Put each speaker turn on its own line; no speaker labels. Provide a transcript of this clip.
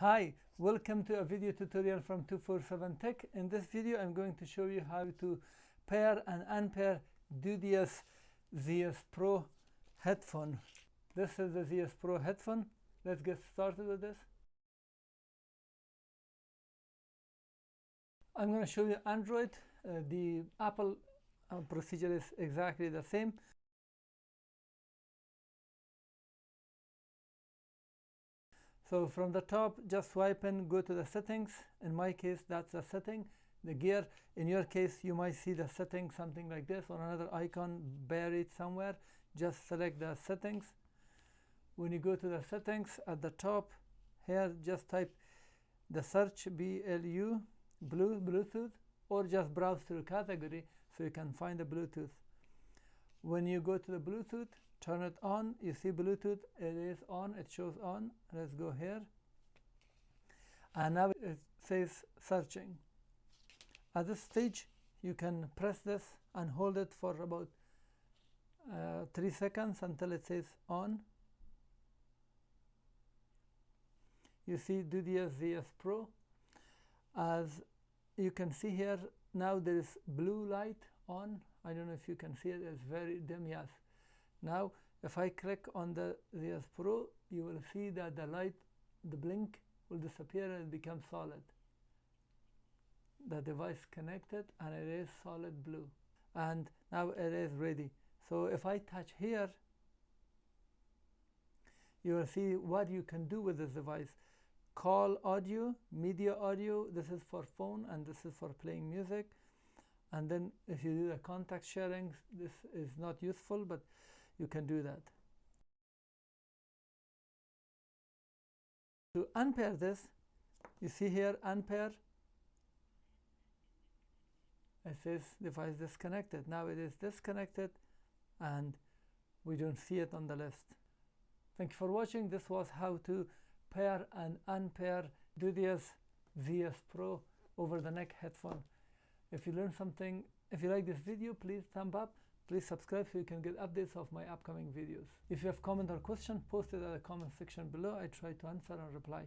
Hi, welcome to a video tutorial from 247 Tech. In this video I'm going to show you how to pair and unpair Dudios Zeus Pro headphone. This is the Zeus Pro headphone. Let's get started with this. I'm going to show you Android. The Apple procedure is exactly the same. So from the top, just swipe and go to the settings. In my case, that's the setting, the gear. In your case, you might see the setting something like this or another icon buried somewhere. Just select the settings. When you go to the settings at the top here, just type the search BLU, Bluetooth, or just browse through category so you can find the Bluetooth. When you go to the Bluetooth, turn it on. You see Bluetooth, it is on, it shows on. Let's go here, and now it says searching. At this stage you can press this and hold it for about 3 seconds until it says on. You see Dudios Zeus Pro. As you can see here, now there is blue light on. I don't know if you can see it, it's very dim. Yes. Now if I click on the Zeus Pro, you will see that the light, the blink will disappear and it becomes solid. The device connected and it is solid blue, and now it is ready. So if I touch here, you will see what you can do with this device. Call audio, media audio, this is for phone and this is for playing music. And then if you do the contact sharing, this is not useful, but you can do that. To unpair this, you see here unpair. It says device disconnected. Now it is disconnected and we don't see it on the list. Thank you for watching. This was how to pair and unpair Dudios Zeus Pro over the neck headphone. If you learned something, if you like this video, please thumb up. Please subscribe so you can get updates of my upcoming videos. If you have comment or question, post it at the comment section below. I try to answer and reply.